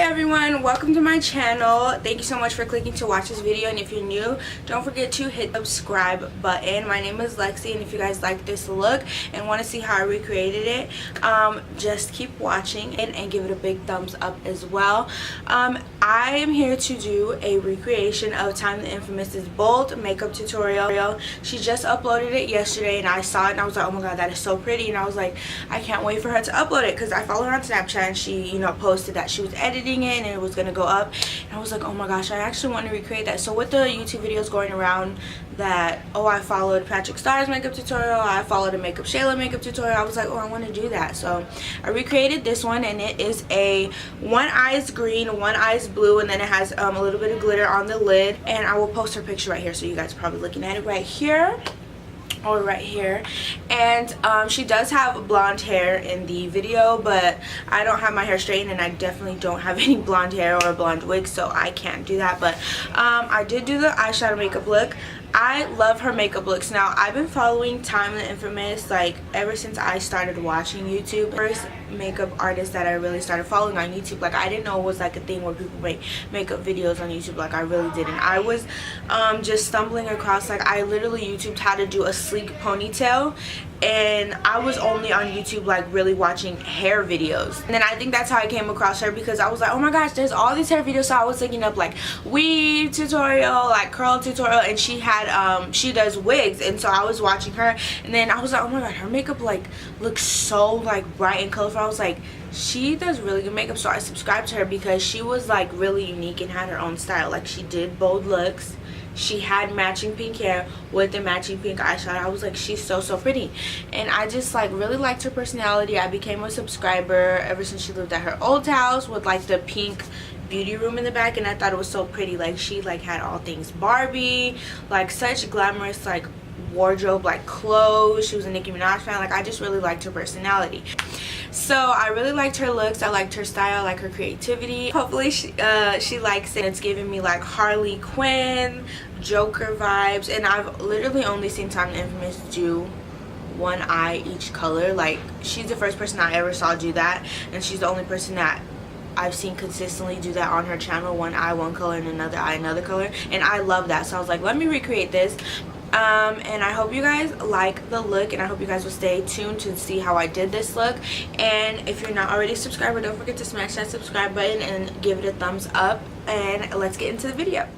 everyone, welcome to my channel. Thank you so much for clicking to watch this video, and if you're new, don't forget to hit the subscribe button. My name is Lexi, and if you guys like this look and want to see how I recreated it, just keep watching and give it a big thumbs up as well. I am here to do a recreation of TymetheInfamous's bold makeup tutorial. She just uploaded it yesterday and I saw it and I was like, oh my god, that is so pretty, and I was like, I can't wait for her to upload it because I follow her on Snapchat and she posted that she was editing it and it was gonna go up, and I was like, oh my gosh, I actually want to recreate that. So with the YouTube videos going around that, oh, I followed Patrick Starr's makeup tutorial, I followed a Makeup Shayla makeup tutorial, I was like, oh, I want to do that. So I recreated this one, and it is a one eye's green, one eye's blue, and then it has a little bit of glitter on the lid, and I will post her picture right here, so you guys are probably looking at it right here or right here. And she does have blonde hair in the video, but I don't have my hair straightened and I definitely don't have any blonde hair or a blonde wig, so I can't do that. But I did do the eyeshadow makeup look. I love her makeup looks. Now, I've been following TymetheInfamous like ever since I started watching YouTube. First makeup artist that I really started following on YouTube. Like, I didn't know it was like a thing where people make makeup videos on YouTube. Like, I really didn't. I was just stumbling across, like, I literally YouTubed how to do a sleek ponytail, and I was only on YouTube like really watching hair videos. And then I think that's how I came across her, because I was like, oh my gosh, there's all these hair videos. So I was looking up like weave tutorial, like curl tutorial, and she had she does wigs, and so I was watching her, and then I was like, oh my god, her makeup like looks so like bright and colorful. I was like, she does really good makeup. So I subscribed to her because she was like really unique and had her own style. Like, she did bold looks, she had matching pink hair with the matching pink eyeshadow. I was like, she's so pretty, and I just like really liked her personality. I became a subscriber ever since she lived at her old house with like the pink beauty room in the back, and I thought it was so pretty. Like, she like had all things Barbie, like such glamorous like wardrobe, like clothes. She was a Nicki Minaj fan. Like, I just really liked her personality. So I really liked her looks, I liked her style, I like her creativity. Hopefully she likes it. It's giving me like Harley Quinn, Joker vibes, and I've literally only seen TymetheInfamous do one eye each color. Like, she's the first person I ever saw do that, and she's the only person that I've seen consistently do that on her channel. One eye one color and another eye another color, and I love that. So I was like, let me recreate this. And I hope you guys like the look, and I hope you guys will stay tuned to see how I did this look. And if you're not already a subscriber, don't forget to smash that subscribe button and give it a thumbs up, and let's get into the video.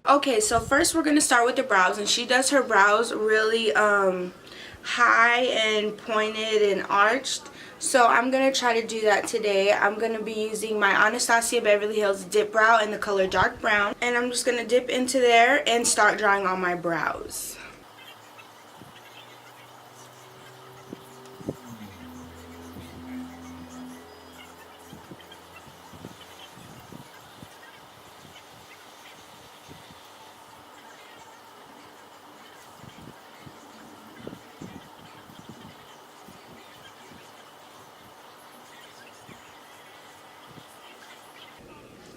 Okay, so first we're going to start with the brows, and she does her brows really high and pointed and arched. So I'm going to try to do that today. I'm going to be using my Anastasia Beverly Hills Dip Brow in the color dark brown, and I'm just going to dip into there and start drawing on my brows.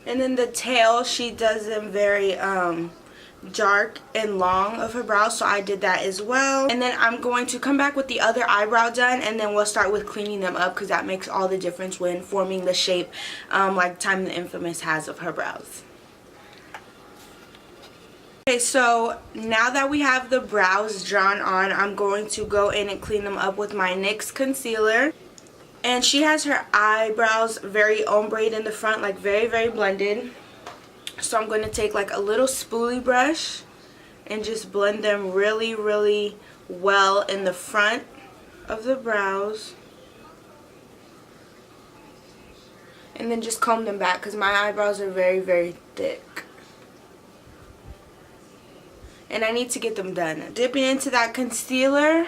And then the tail, she does them very dark and long of her brows, so I did that as well. And then I'm going to come back with the other eyebrow done, and then we'll start with cleaning them up, because that makes all the difference when forming the shape like TymetheInfamous has of her brows. Okay, so now that we have the brows drawn on, I'm going to go in and clean them up with my NYX concealer. And she has her eyebrows very ombre in the front, like very blended. So I'm going to take like a little spoolie brush and just blend them really well in the front of the brows. And then just comb them back, because my eyebrows are very thick. And I need to get them done. Dipping into that concealer.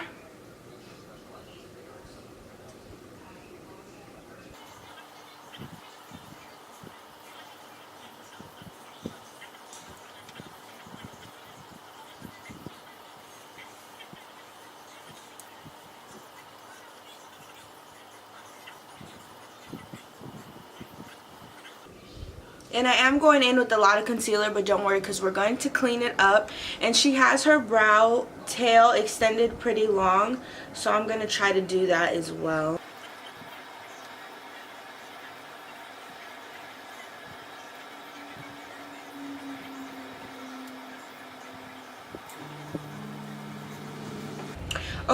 And I am going in with a lot of concealer, but don't worry, because we're going to clean it up. And she has her brow tail extended pretty long, so I'm going to try to do that as well.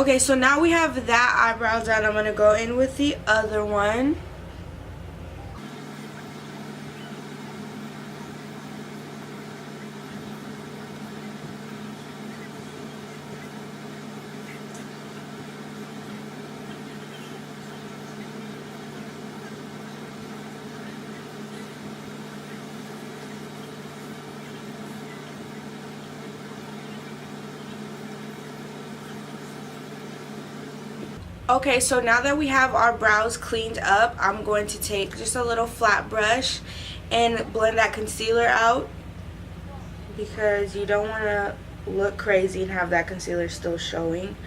Okay, so now we have that eyebrow done. I'm going to go in with the other one. Okay, so now that we have our brows cleaned up, I'm going to take just a little flat brush and blend that concealer out, because you don't want to look crazy and have that concealer still showing.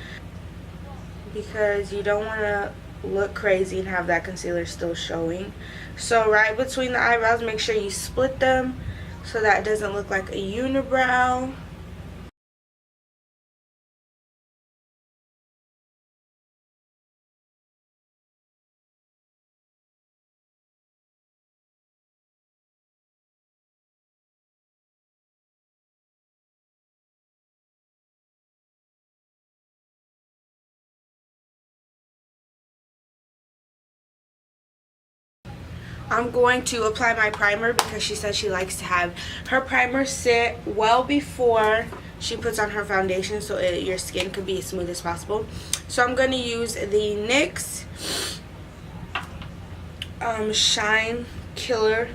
So right between the eyebrows, make sure you split them so that it doesn't look like a unibrow. I'm going to apply my primer because she says she likes to have her primer sit well before she puts on her foundation, so your skin could be as smooth as possible. So I'm going to use the NYX Shine Killer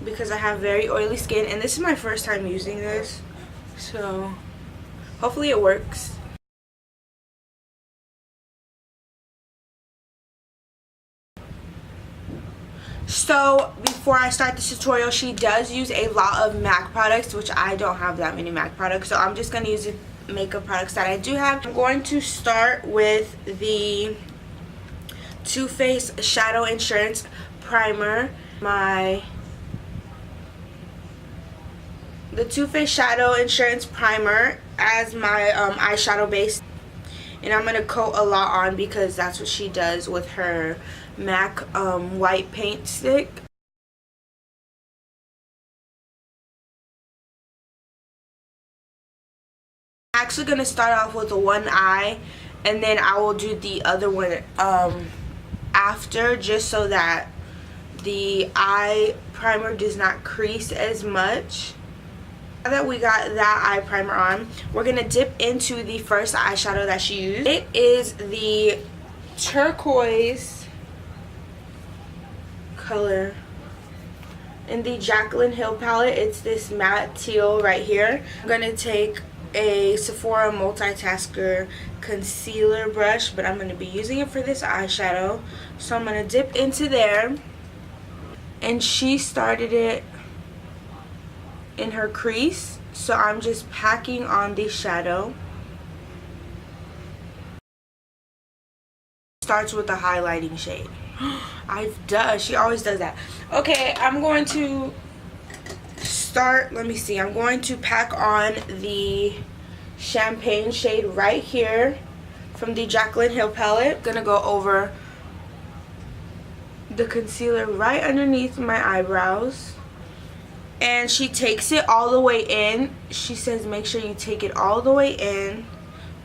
because I have very oily skin, and this is my first time using this, so hopefully it works. So before I start this tutorial, she does use a lot of MAC products, which I don't have that many MAC products, so I'm just going to use the makeup products that I do have. I'm going to start with the Too Faced Shadow Insurance Primer, the Too Faced Shadow Insurance Primer as my eyeshadow base. And I'm going to coat a lot on because that's what she does with her MAC white paint stick. I'm actually going to start off with one eye, and then I will do the other one after, just so that the eye primer does not crease as much. Now that we got that eye primer on, we're going to dip into the first eyeshadow that she used. It is the turquoise color in the Jaclyn Hill palette. It's this matte teal right here. I'm going to take a Sephora Multitasker concealer brush, but I'm going to be using it for this eyeshadow. So I'm going to dip into there, and she started it in her crease, so I'm just packing on the shadow. Starts with the highlighting shade. She always does that. Okay, I'm going to start, let me see, I'm going to pack on the champagne shade right here from the Jaclyn Hill palette. Gonna go over the concealer right underneath my eyebrows. And she takes it all the way in. She says make sure you take it all the way in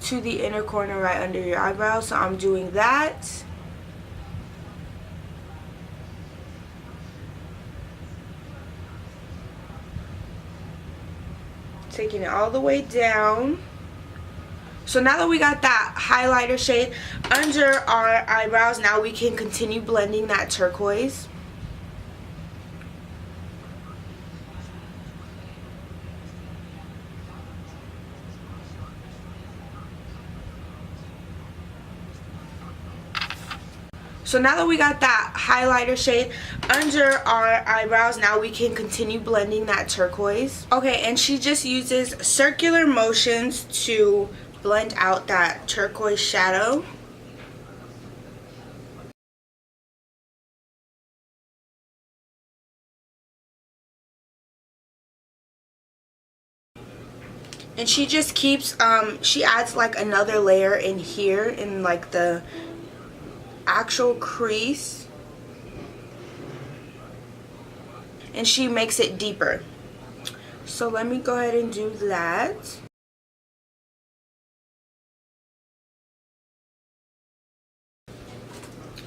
to the inner corner right under your eyebrow. So I'm doing that. Taking it all the way down. So now that we got that highlighter shade under our eyebrows, now we can continue blending that turquoise. So now that we got that highlighter shade under our eyebrows, now we can continue blending that turquoise. Okay, and she just uses circular motions to blend out that turquoise shadow. And she just keeps, she adds like another layer in here in like the actual crease, and she makes it deeper. So let me go ahead and do that.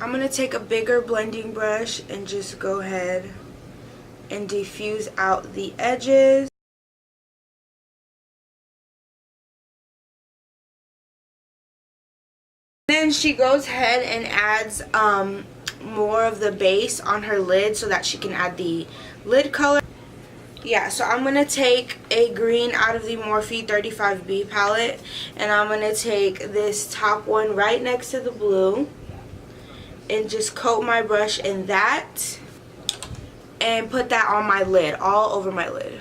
I'm going to take a bigger blending brush and just go ahead and diffuse out the edges. Then she goes ahead and adds more of the base on her lid so that she can add the lid color. Yeah, so I'm going to take a green out of the Morphe 35B palette, and I'm going to take this top one right next to the blue and just coat my brush in that and put that on my lid, all over my lid.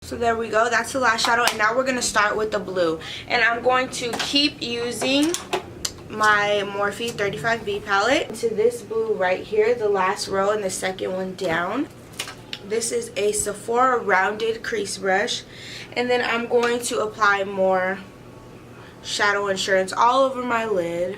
So there we go, that's the last shadow, and now we're going to start with the blue. And I'm going to keep using my Morphe 35B palette to this blue right here, the last row and the second one down. This is a Sephora rounded crease brush, and then I'm going to apply more shadow insurance all over my lid.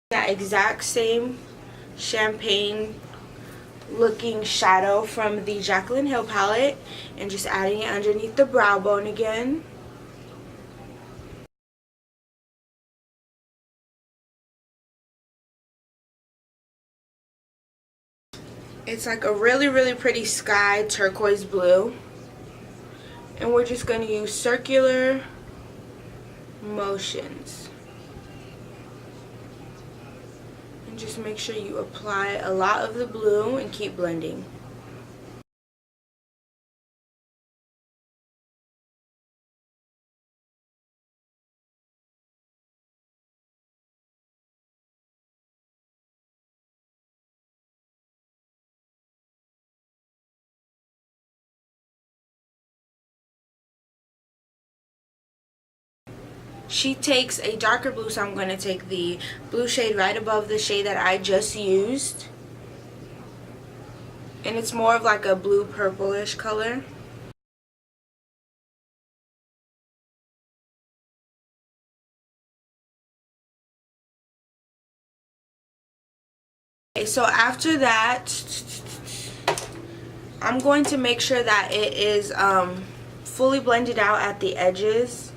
That exact same champagne looking shadow from the Jaclyn Hill palette and just adding it underneath the brow bone again. It's like a really pretty sky turquoise blue, and we're just going to use circular motions. And just make sure you apply a lot of the blue and keep blending. She takes a darker blue, so I'm going to take the blue shade right above the shade that I just used. And it's more of like a blue purplish color. Okay, so after that, I'm going to make sure that it is fully blended out at the edges.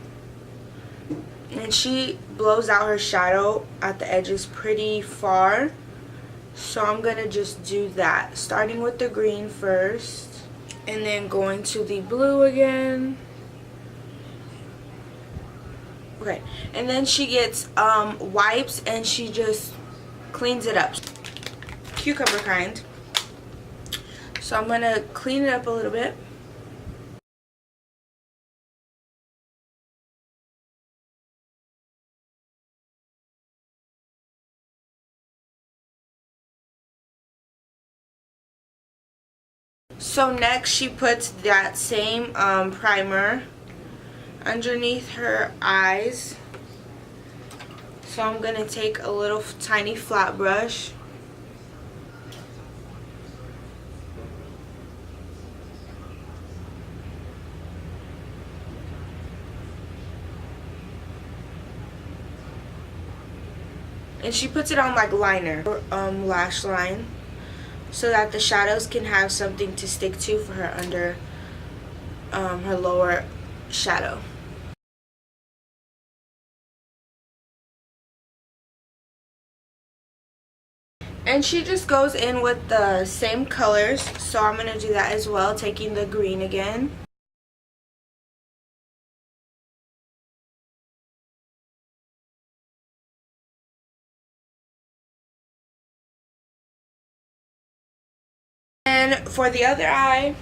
And she blows out her shadow at the edges pretty far. So I'm going to just do that. Starting with the green first. And then going to the blue again. Okay. And then she gets wipes and she just cleans it up. Cucumber kind. So I'm going to clean it up a little bit. So next she puts that same primer underneath her eyes. So I'm going to take a little tiny flat brush. And she puts it on like liner, lash line, so that the shadows can have something to stick to for her under her lower shadow. And she just goes in with the same colors, so I'm going to do that as well, taking the green again. And for the other eye,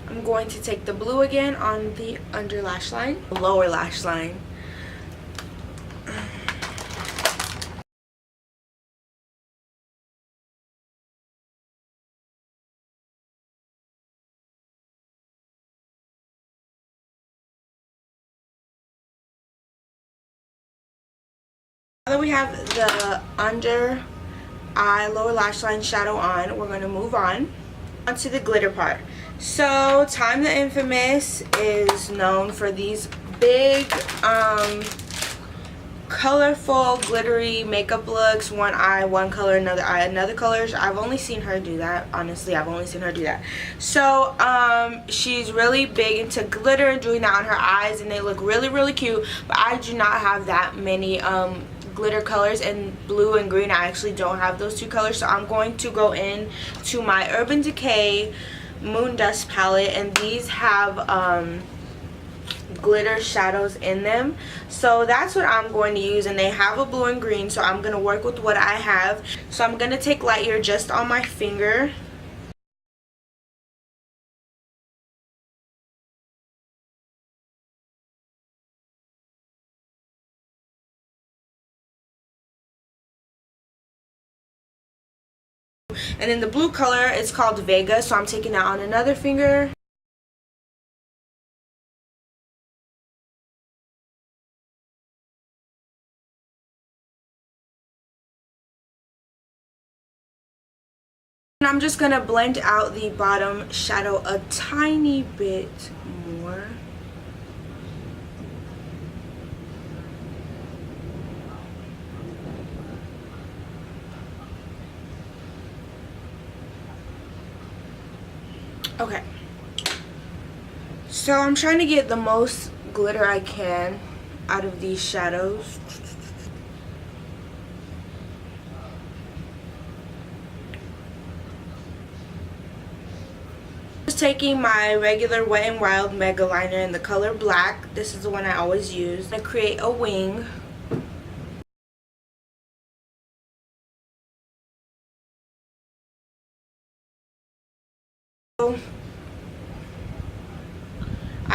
I'm going to take the blue again on the under lash line, lower lash line. Now that we have the under eye lower lash line shadow on, we're going to move on onto the glitter part. So Time the Infamous is known for these big colorful glittery makeup looks. One eye one color, another eye another color. I've only seen her do that. Honestly, I've only seen her do that. So she's really big into glitter, doing that on her eyes, and they look really cute. But I do not have that many glitter colors, and blue and green, I actually don't have those two colors. So I'm going to go in to my Urban Decay Moon Dust palette, and these have glitter shadows in them. So that's what I'm going to use, and they have a blue and green, so I'm going to work with what I have. So I'm going to take Lightyear just on my finger. And then the blue color is called Vega, so I'm taking that on another finger. And I'm just going to blend out the bottom shadow a tiny bit more. Okay, so I'm trying to get the most glitter I can out of these shadows. Just taking my regular Wet n Wild Mega Liner in the color black. This is the one I always use. I'm going to create a wing.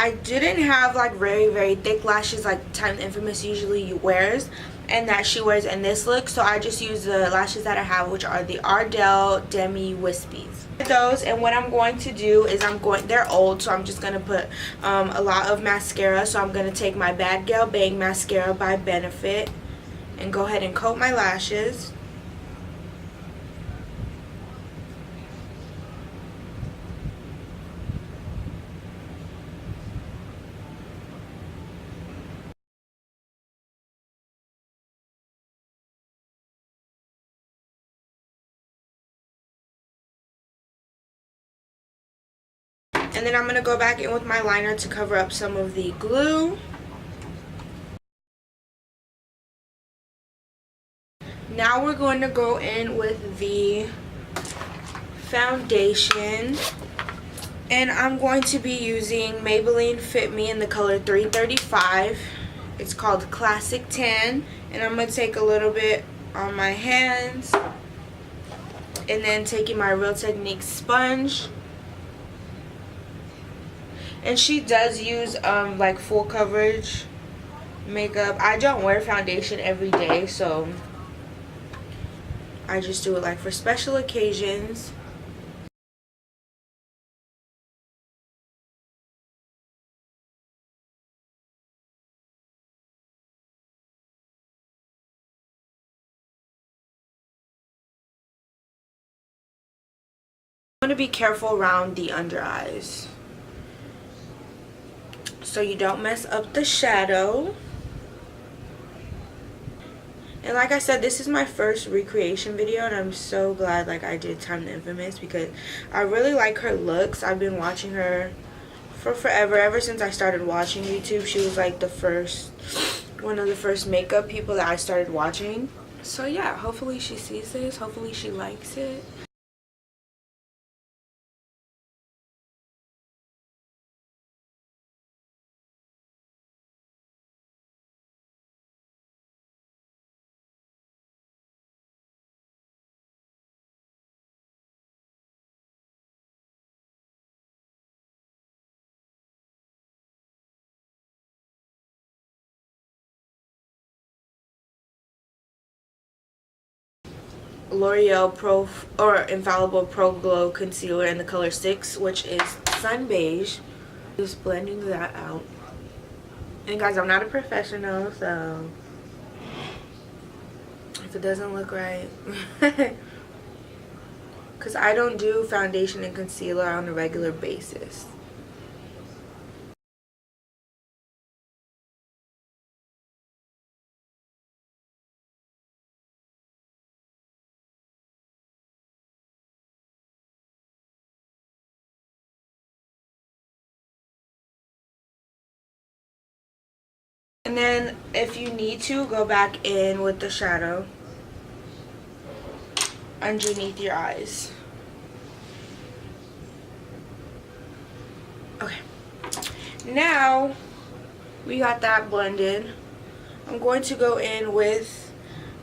I didn't have like very thick lashes like Time the Infamous usually wears, and that she wears in this look, so I just use the lashes that I have, which are the Ardell Demi Wispies. Those, and what I'm going to do is they're old, so I'm just going to put a lot of mascara. So I'm going to take my Bad Gal Bang mascara by Benefit and go ahead and coat my lashes. And then I'm going to go back in with my liner to cover up some of the glue. Now we're going to go in with the foundation. And I'm going to be using Maybelline Fit Me in the color 335. It's called Classic Tan. And I'm going to take a little bit on my hands. And then taking my Real Techniques sponge. And she does use like full coverage makeup. I don't wear foundation every day, so I just do it like for special occasions. I'm going to be careful around the under eyes, so you don't mess up the shadow. And like I said, this is my first recreation video, and I'm so glad like I did Time the Infamous, because I really like her looks. I've been watching her for forever. Ever since I started watching YouTube, she was like one of the first makeup people that I started watching. So yeah, hopefully she sees this. Hopefully she likes it. L'Oreal Infallible Pro Glow Concealer in the color 6, which is Sun Beige. Just blending that out. And guys, I'm not a professional, so if it doesn't look right. Because I don't do foundation and concealer on a regular basis. And then if you need to, go back in with the shadow underneath your eyes. Okay, now we got that blended. I'm going to go in with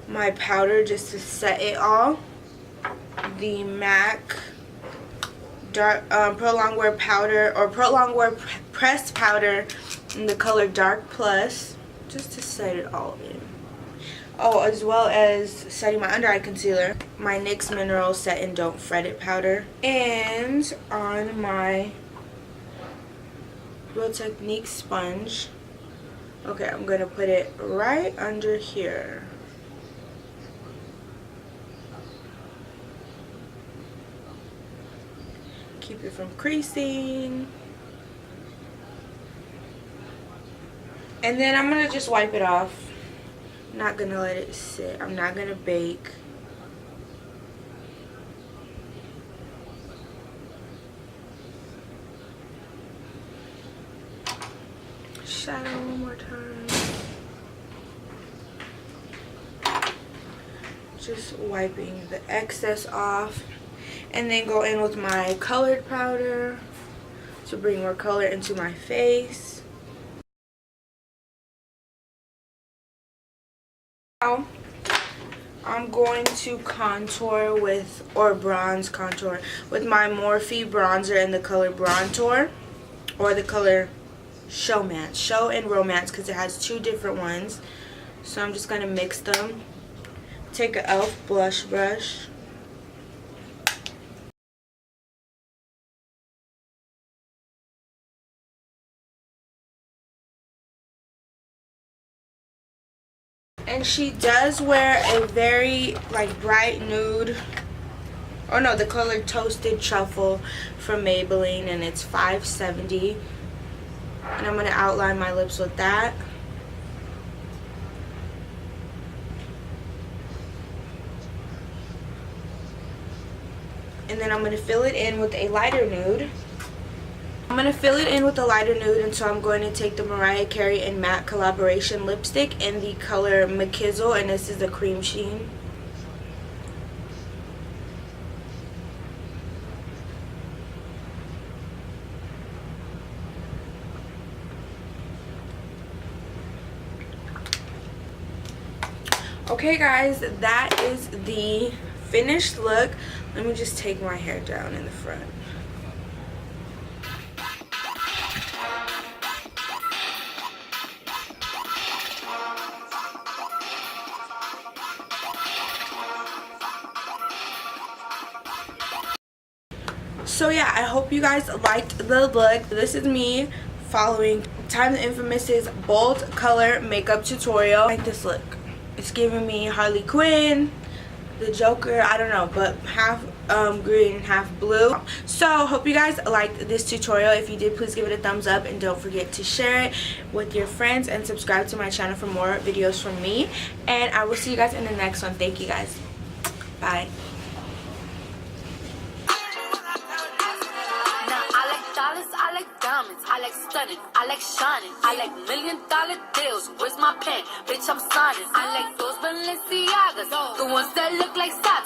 my powder just to set it all. The MAC dark Pro Longwear powder, or Pro Longwear pressed powder in the color Dark Plus, just to set it all in. Oh, as well as setting my under eye concealer, my NYX Mineral Set and Don't Fret It powder, and on my Real Technique sponge. Okay, I'm gonna put it right under here. Keep it from creasing. And then I'm gonna just wipe it off. I'm not gonna let it sit. I'm not gonna bake. Shadow one more time. Just wiping the excess off. And then go in with my colored powder to bring more color into my face. Now I'm going to contour with, or bronze contour with my Morphe bronzer in the color Brontour, or the color Showmance, Show and Romance, because it has two different ones. So I'm just going to mix them. Take an e.l.f. blush brush. And she does wear a very like bright nude, or no, the color Toasted Truffle from Maybelline, and it's $5.70. And I'm going to outline my lips with that. And then I'm going to fill it in with a lighter nude. I'm going to fill it in with a lighter nude, and so I'm going to take the Mariah Carey and Matte collaboration lipstick in the color McKizzle, and this is a cream sheen. Okay guys, that is the finished look. Let me just take my hair down in the front. So yeah, I hope you guys liked the look. This is me following TymetheInfamous's bold color makeup tutorial. I like this look. It's giving me Harley Quinn, the Joker, I don't know, but half green, half blue. So hope you guys liked this tutorial. If you did, please give it a thumbs up, and don't forget to share it with your friends and subscribe to my channel for more videos from me. And I will see you guys in the next one. Thank you guys. Bye. I like diamonds, I like stunning, I like shining, I like $1 million deals. Where's my pen? Bitch, I'm signing. I like those Balenciagas, the ones that look like socks.